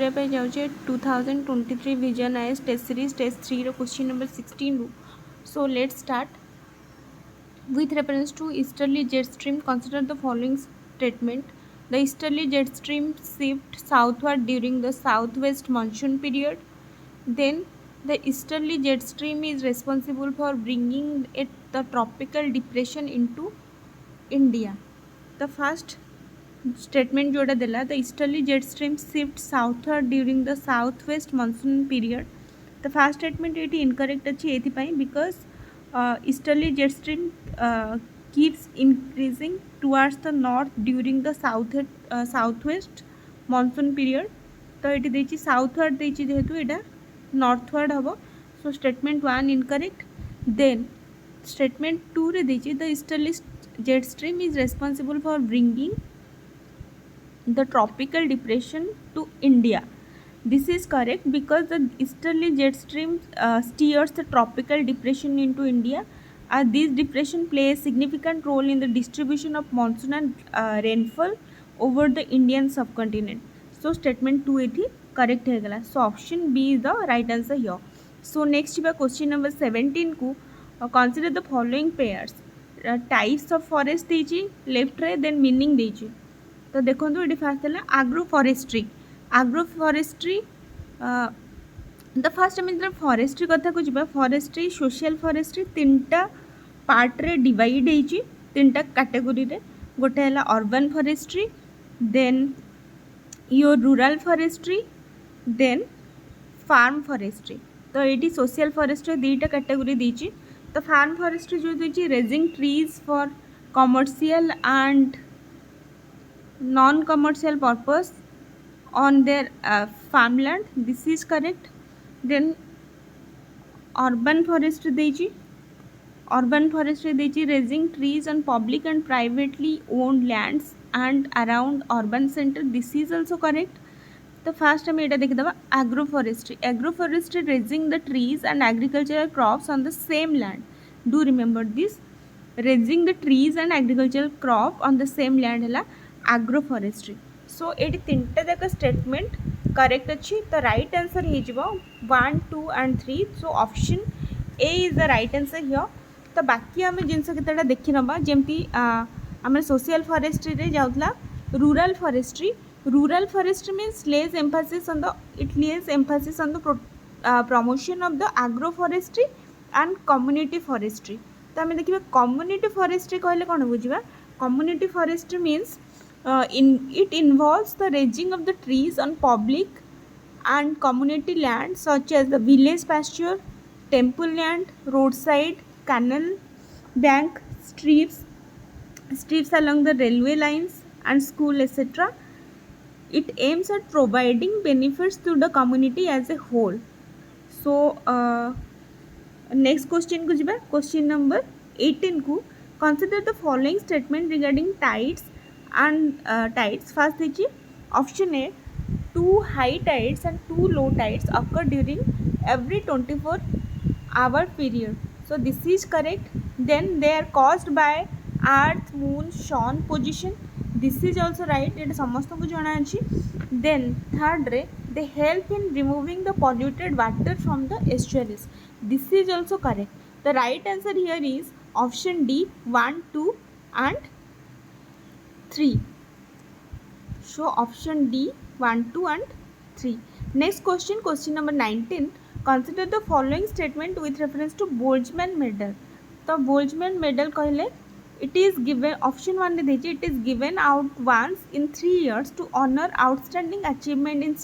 जाऊे 2023 vision IAS test series test 3 row question number 16 रू. So let's start. With reference to easterly jet stream, consider the following statement. The easterly jet stream shifts southward during the southwest monsoon period. Then the easterly jet stream is responsible for bringing the tropical depression into India. The first statement जोड़ा देला, the easterly jet stream shifts southward during the southwest monsoon period. The first statement ये incorrect अच्छी एथि पाई because easterly jet stream keeps increasing towards the north during the southwest monsoon period. तो ये देची southward देची जेहेतु एटा northward हबो. So statement 1 incorrect. Then statement 2 रे देची the easterly jet stream is responsible for bringing the tropical depression to India. This is correct because the easterly jet stream steers the tropical depression into India. These depression play a significant role in the distribution of monsoon and rainfall over the Indian subcontinent. So statement 2 is correct है. So option B is the right answer here. So next question number 17 को consider the following pairs. Types of forest देची left रे then meaning देची. तो देखो ये fast है आग्रो forestry the fast आम जो फॉरेस्ट्री कथा को जा फॉरेस्ट्री सोशल फॉरेस्ट्री तीनटा पार्ट रे डिवाइड होती तीनटा कैटेगोरी रे गोटे है urban forestry then your rural forestry then farm forestry. तो ये सोशल फॉरेस्ट्री दुईटा कैटेगोरी देती. तो फार्म फॉरेस्ट्री जो देती raising trees for commercial and non-commercial purpose on their farmland. This is correct. Then urban forestry देची raising trees on public and privately owned lands and around urban center. This is also correct. तो fast आम यहाँ देखीद agroforestry raising the trees and agricultural crops on the same land. Do remember this, raising the trees and agricultural crop on the same land है agroforestry. So ये तीनटा जाक statement correct अच्छी. तो right answer हो 1 2 and 3. So option A is the right answer here. तो बाकी आम जिनस केतटा देखि नबा जमती आम सोशल फॉरेस्ट्री रे जाउतला rural forestry means less emphasis on the promotion of the agroforestry and community forestry. तो आम देखिए कम्युनिटी फॉरेस्ट्री कहले कौन बुझा. Community forestry means it involves the raising of the trees on public and community land such as the village pasture, temple land, roadside, canal bank, strips along the railway lines and school etc. It aims at providing benefits to the community as a whole. So next question को जिबा. Question number 18 को consider the following statement regarding tides and tides. First is option A, 2 high tides and 2 low tides occur during every 24-hour period. So this is correct. Then they are caused by earth, moon, sun position. This is also right. It समस्त को जाना अच्छी. Then third रे they help in removing the polluted water from the estuaries. This is also correct. The right answer here is option D, 1 2 and 3. So option D, 1 2 and 3. Next question number 19. Consider the following statement with reference to Boltzmann medal. तो Boltzmann medal कहले it is given, option 1 देजी it is given out once in 3 years to honor outstanding achievement in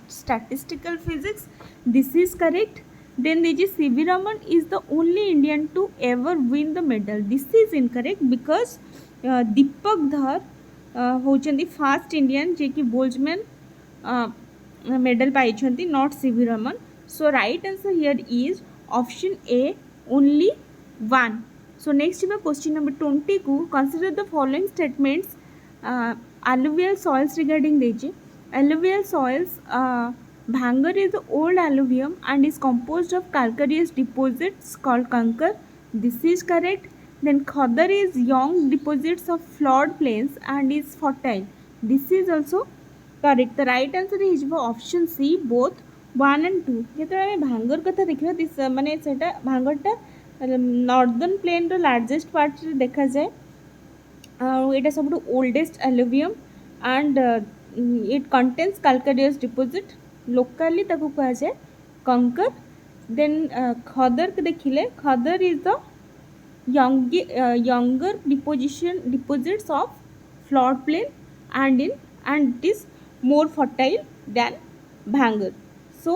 statistical physics. This is correct. Then देजी C.V. Raman is the only Indian to ever win the medal. This is incorrect because Deepak Dhar होचंदी first Indian जे कि Boltzmann medal पाई not C V Raman. So right answer here is option A, only 1. So next question number 20 को consider the following statements. alluvial soils regarding देजी alluvial soils, Bhangar is the old alluvium and is composed of calcareous deposits called kankar. This is correct. Then Khadar is young deposits of flood plains and is fertile. This is also correct the right answer is option C both 1 and 2 जो आम भांगर कथा देखा माने सेटा भांगरटा northern plain रो largest part रे देखा जाए एटा सब oldest alluvium and it contains calcareous deposit locally ताकू कहा जाए कंकर देन खदर के देखिले khadar is the younger deposits of flood plain and it is more fertile than bhangar. So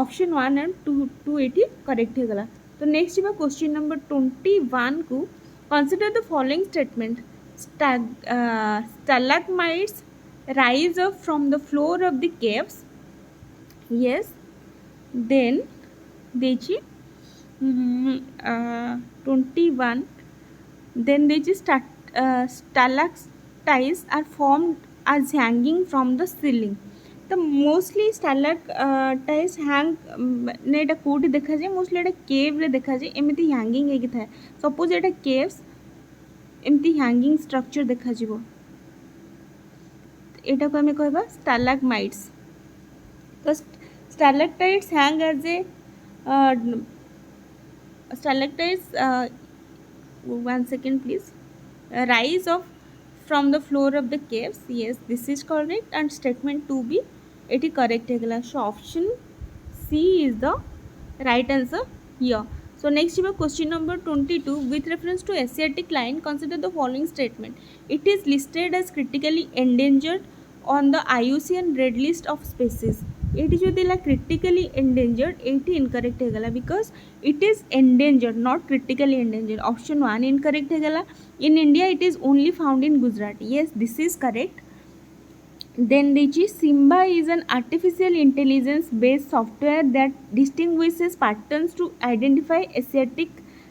option 1 and 2 it is correct है गला. तो next है question number 21 को consider the following statement. Stalagmites rise up from the floor of the caves. Yes. Then देखिए 21 then there is stalactites are formed as hanging from the ceiling तो mostly स्टालाक्टाइट्स hang ने एटा कोठी देखा जाए mostly एटा केव रे देखा जाए एमती हैंगिंग हेकी थाए सपोज एटा केव्स एमती हैंगिंग स्ट्रक्चर देखा जिवो एटा को हमें कहबा स्टालाग्माइट्स तो stalactites hang as a stalactites 1 second please rise of from the floor of the caves. Yes, this is correct and statement 2 be it is correct है. So option C is the right answer here. So next question number 22 with reference to Asiatic lion consider the following statement. It is listed as critically endangered on the IUCN red list of species. It is critically endangered it incorrect है गला because it is endangered not critically endangered. Option 1 incorrect है गला. In India it is only found in Gujarat. Yes, this is correct. Then Simba is an artificial intelligence based software that distinguishes patterns to identify Asiatic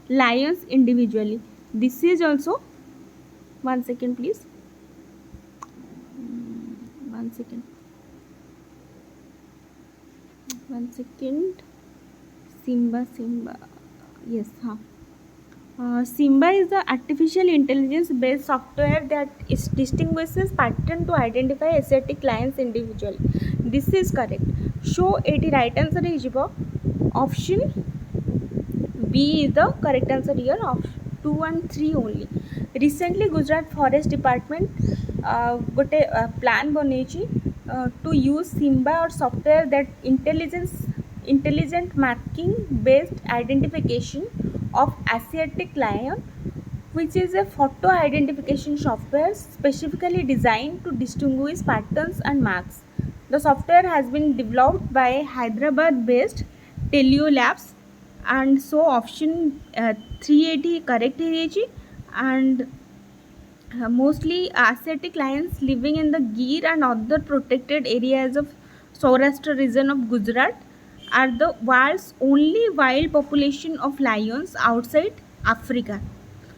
lions individually. This is also 1 second please 1 second 1 second Simba yes Simba is the artificial intelligence based software that distinguishes pattern to identify Asiatic lions individually. This is correct. So it right answer is option B is the correct answer here of 2 and 3 only. Recently Gujarat Forest Department gote plan baneichi to use Simba or software that intelligent marking based identification of Asiatic lion, which is a photo identification software specifically designed to distinguish patterns and marks. The software has been developed by Hyderabad based Telio Labs and so option 380 correct है and mostly Asiatic lions living in the Gir and other protected areas of Saurashtra region of Gujarat are the world's only wild population of lions outside Africa.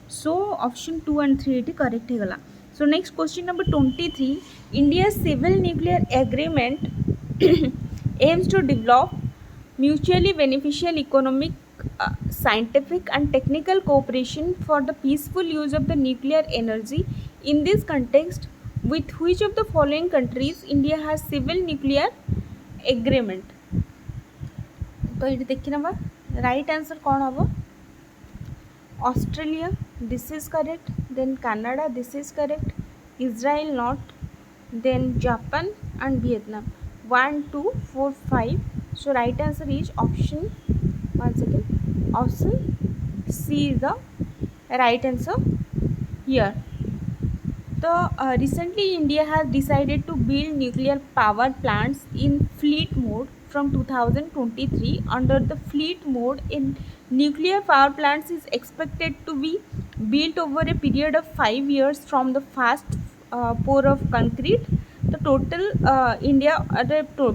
So option 2 and 3 is correct है गला. So next question number 23. India's civil nuclear agreement aims to develop mutually beneficial economic, scientific and technical cooperation for the peaceful use of the nuclear energy. In this context, with which of the following countries India has civil nuclear agreement? तो ये देखिए ना right answer कौन हम Australia this is correct then Canada this is correct Israel not then Japan and Vietnam 1 2 4 5 so right answer is option 1 second option C is the right answer here. So recently India has decided to build nuclear power plants in fleet mode from 2023. Under the fleet mode in nuclear power plants is expected to be built over a period of 5 years from the first pour of concrete. The total India 22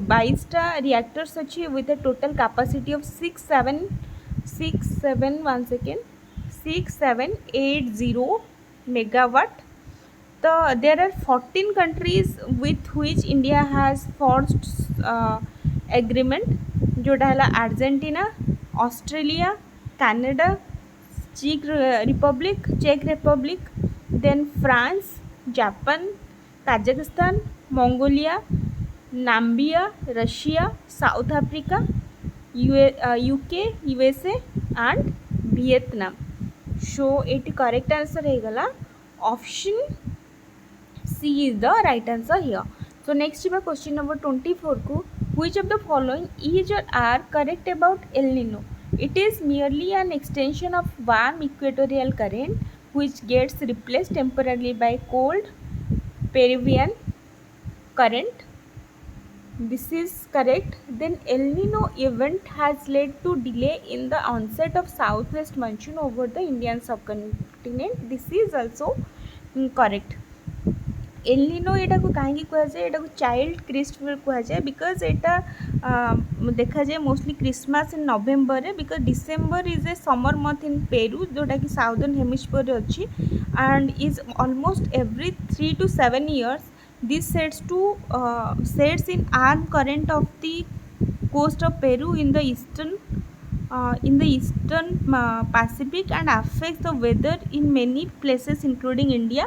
reactors अच्छी with a total capacity of 6780 megawatt. There are 14 countries with which India has forged agreement जोटा है Argentina Australia Canada चेक Republic then France Japan Kazakhstan Mongolia Namibia, Russia, South Africa, UK, USA and Vietnam. So ये correct answer हो गला option C is the right answer here. So next question number 24 को which of the following is or are correct about El Nino? It is merely an extension of warm equatorial current which gets replaced temporarily by cold Peruvian current. This is correct. Then El Nino event has led to delay in the onset of southwest monsoon over the Indian subcontinent. This is also correct. एलिनो यहाँ को कहीं कहुए यहाँ को child Christmas कहुए because यहाँ देखा जाए mostly Christmas in November because December is a summer month in Peru जोटा कि साउदर्न हेमिस्फीयर अच्छी and is almost every 3 to 7 years this sets in arm current of the coast of Peru in the eastern Pacific and affects the weather in many places including India.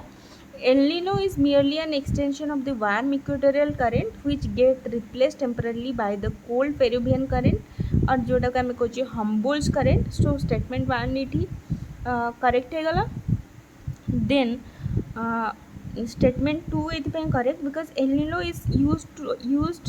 El Nino is merely an extension of the warm equatorial current which get replaced temporarily by the cold Peruvian current और जोटा को आम कहे Humboldt's current. So statement 1 ये correct हो गला. Then statement 2 ये correct because El Nino is used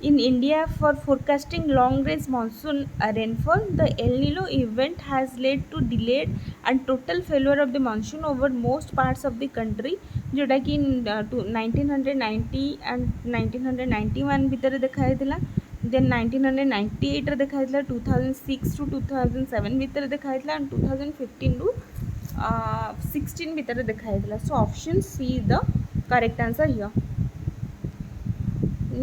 in India for forecasting long range monsoon rainfall. The El Nino event has led to delayed and total failure of the monsoon over most parts of the country जोटा कि 1990 and 1991 भितर देखाई then 1998 रे देखाई 2006 to 2007 भितर देखाई and 2015 to 16 भितर देखाई. So option C is the correct answer here.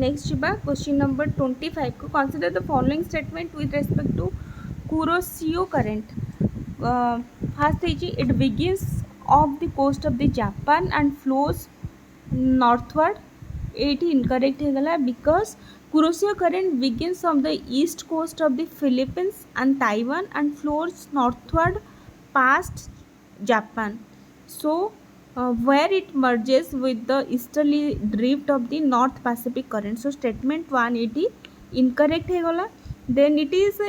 Next question number 25 को consider the following statement with respect to Kuroshio current. First it begins off the coast of the Japan and flows northward. It incorrect हो गला because Kuroshio current begins on the east coast of the Philippines and Taiwan and flows northward past Japan. So where it merges with the easterly drift of the North Pacific current. So statement 1 it incorrect हो गला. Then it is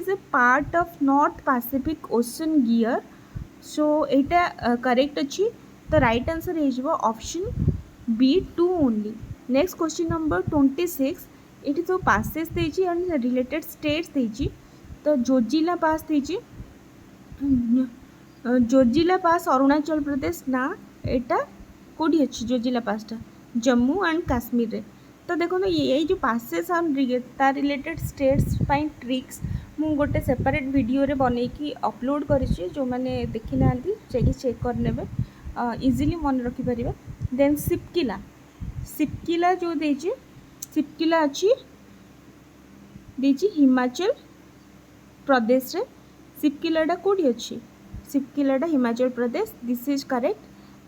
a part of North Pacific Ocean gear. So यहाँ correct अच्छी. The right answer is option B2 only. Next question number 26. It is a passes देची and related states देची. तो जोजिला पास देची. जोजिला पास अरुणाचल प्रदेश ना एटा कोडी अच्छी Zoji La पासटा Jammu and Kashmir रे. तो देखो ये जो पासेस तार रिलेटेड स्टेट्स पाई ट्रिक्स मु गोटे सेपरेट वीडियो रे बनैकी अपलोड करिछि जो माने देखि नांती जाके चेक कर नेबे इजीली मन रखि परिबे. देन सिपकिला जो देछि सिपकिला अच्छी देछि हिमाचल प्रदेश रे. सिपकिलाटा कोडी अच्छी सिपकिलाटा Himachal Pradesh. This is correct.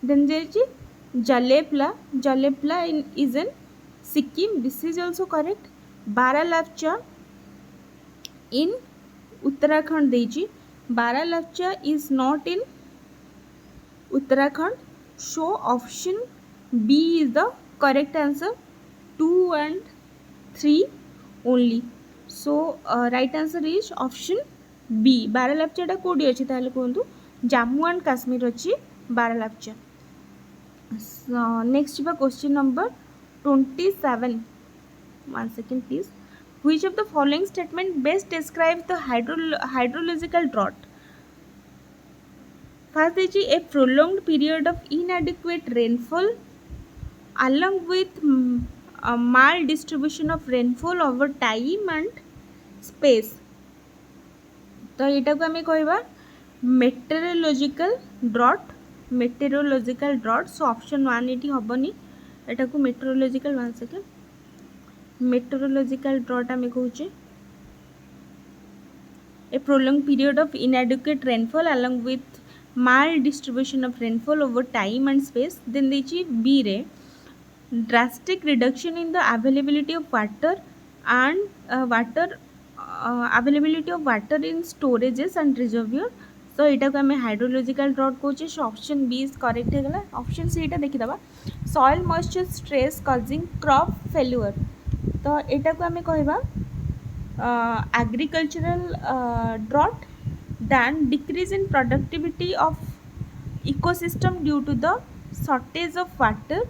Then देछि Jelepla is in Sikkim. This is also correct. Baralacha in Uttarakhand देछि. Baralacha is not in Uttarakhand. So option B is the correct answer. 2 and 3 only. So right answer is option B. बारालापचाटा कोडी अच्छी ताले कहतु जम्मू एंड काश्मीर अच्छी Baralacha. Next question number 27. 1 second please. Which of the following statement best describes the hydrological drought? First is a prolonged period of inadequate rainfall along with a maldistribution of rainfall over time and space. तो यहाँ को आम कह meteorological drought. So option 1 ये हेनी यहाँ को meteorological 1 second meteorological drought आम कहे a prolong period of inadequate rainfall along with maldistribution of rainfall over time and space. Then देखिए बी रे drastic reduction in the availability of water availability of water in storages and reservoir. So यहाँ को आम hydrological drought कहे. So option B is correct हो गला. Option C देखीदा. Soil moisture stress causing crop failure तो एटा को आमे कहबा agricultural drought than decrease in productivity of ecosystem due to the shortage of water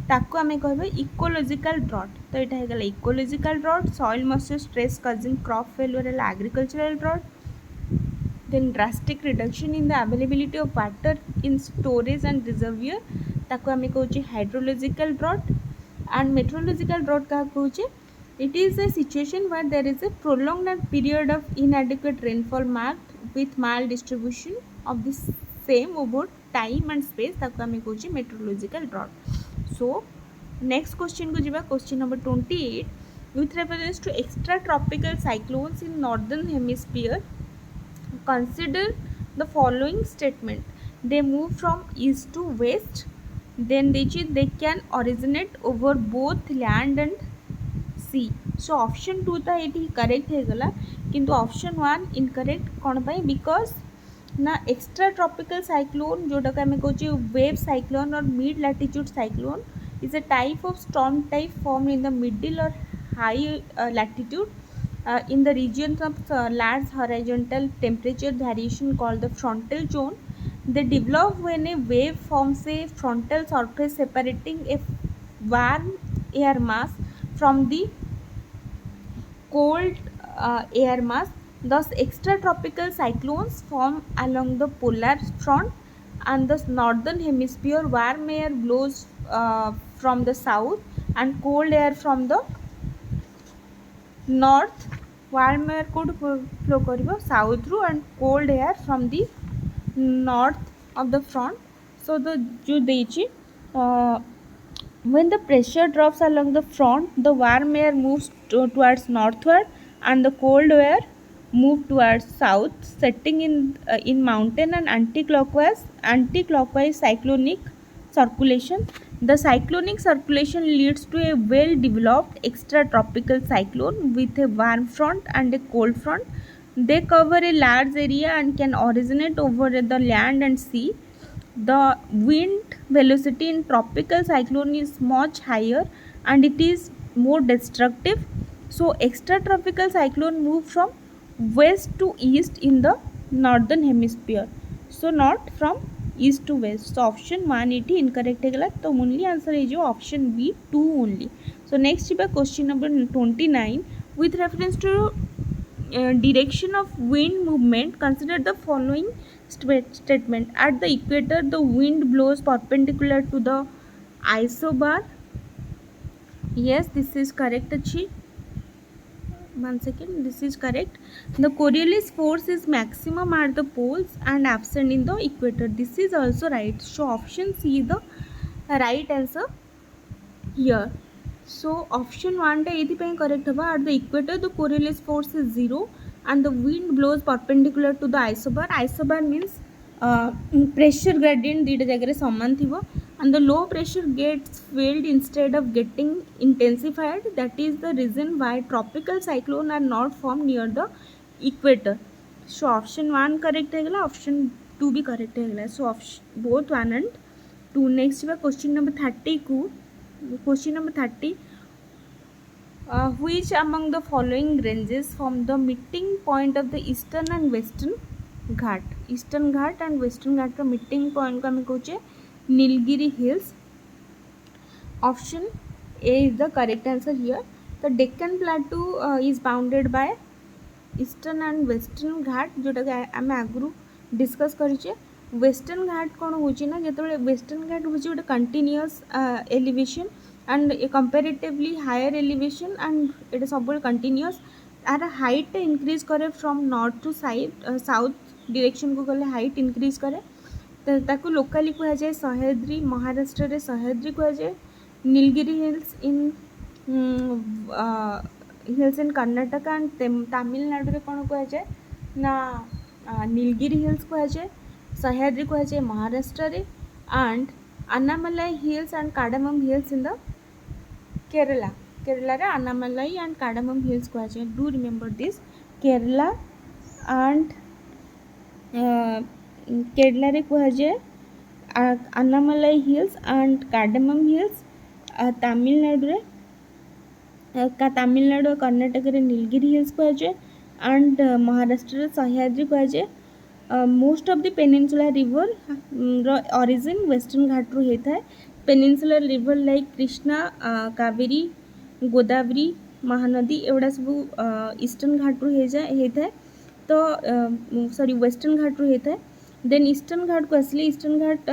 ताको आमे कहबा इकोलॉजिकल ड्रॉट तो एटा हेगला ecological drought soil moisture stress causing crop failure है agricultural drought then drastic reduction in the availability of water in storage and reservoir ताको आमे कहूचे hydrological drought and meteorological drought का कहूचे it is a situation where there is a prolonged period of inadequate rainfall marked with maldistribution of the same over time and space ताको आमे कहूचे meteorological drought so next question को जिबा question number 28 with reference to extra tropical cyclones in northern hemisphere consider the following statement they move from east to west then they can originate over both land and sea so option 2 ता eighty correct हे गला किंतु option 1 incorrect कोन पाई because ना extra tropical cyclone जोटा का हमें कहूँ वेव साइक्लोन और mid latitude cyclone is a type of storm type form in the middle और high latitude in the regions of large horizontal temperature variation called the frontal zone they develop when a wave forms a frontal surface separating a warm air mass from the cold air mass thus extratropical cyclones form along the polar front and the northern hemisphere warm air blows from the south and cold air from the north warm air could flow karibo south ru and cold air from the north of the front so the jo deichi when the pressure drops along the front the warm air moves towards northward and the cold air move towards south setting in mountain and anti-clockwise cyclonic circulation the cyclonic circulation leads to a well developed extratropical cyclone with a warm front and a cold front they cover a large area and can originate over the land and sea the wind velocity in tropical cyclone is much higher and it is more destructive so extratropical cyclone move from west to east in the northern hemisphere so not from east to west so option 1 it incorrect है तो only answer है जो option B 2 only so next is question number 29 with reference to direction of wind movement consider the following statement at the equator the wind blows perpendicular to the isobar yes this is correct achi 1 second this is correct the Coriolis force is maximum at the poles and absent in the equator this is also right so option C is the right answer here so option 1 टा एथि पई correct हबा at the equator the Coriolis force is 0 and the wind blows perpendicular to the isobar means pressure gradient दीटा जगह समान थिबो and the low pressure gets filled instead of getting intensified that is the reason why tropical cyclone are not formed near the equator so option 1 correct है गला option 2 भी correct है गला so option both 1 and 2 next बा question number 30 को question number 30 which among the following ranges from the meeting point of the eastern and western Ghat eastern Ghat and western Ghat का meeting point को आम कहे Nilgiri hills option A is the correct answer here the Deccan plateau is bounded by eastern and western Ghat जोटा कि आम आगु discuss करें western घाट कौन हो जो वेस्टर्न घाट हूँ गोटे continuous elevation and comparatively higher elevation and ये सब कंटिन्यूअस यार हाइट इंक्रीज करे from north to south direction को गले हाइट इंक्रीज करे ताकू लोकाली कह जाए सह्याद्री महाराष्ट्र रे सह्याद्री कह जाए Nilgiri hills in Karnataka and Tamil Nadu रे कौन कह जाए ना नीलगिरी हिल्स कह जाए सह्याद्री कह जाए महाराष्ट्र रे and Annamalai hills and cardamom hills in the Kerala रे अन्नामलाई एंड कार्डामम हिल्स कह जाए do remember this Kerala and Kerala रे कह जाए Annamalai Hills and Cardamom Hills, Tamil Nadu Karnataka रे नीलगिरी हिल्स कहुए एंड महाराष्ट्र सह्याद्री कहुए. Most of the peninsula river origin western Ghat रु होता है. Peninsular river like Krishna, Kaveri, Godavari, Mahanadi एवढा सब ईस्टर्न घाट रु होता है. तो सॉरी वेस्टर्न घाट रु होता है. देन ईस्टर्न घाट को आसले ईस्टर्न घाट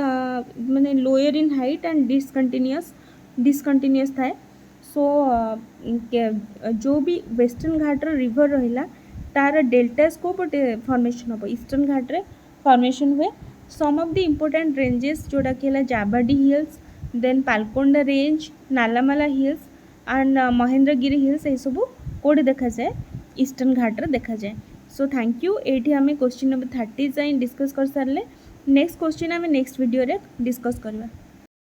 माने lower in height and discontinuous थाए. सो जो भी वेस्टर्न घाट रिवर रहा तार डेल्टा स्कोप गोटे फॉर्मेशन हम ईस्टर्न घाट रे फॉर्मेशन हुए. Some of the important ranges जोड़ा कि Javadi hills, then Palkonda range, Nallamala hills and Mahendragiri hills ये सब कौटे देखा जाए ईस्टर्न घाट रे देखा जाए. So thank you. ये आम क्वेश्चन नंबर 30 जाए डिस्कस कर सारे. नेक्स्ट क्वेश्चन आम नेक्स्ट वीडियो रे डिस्कस करवा.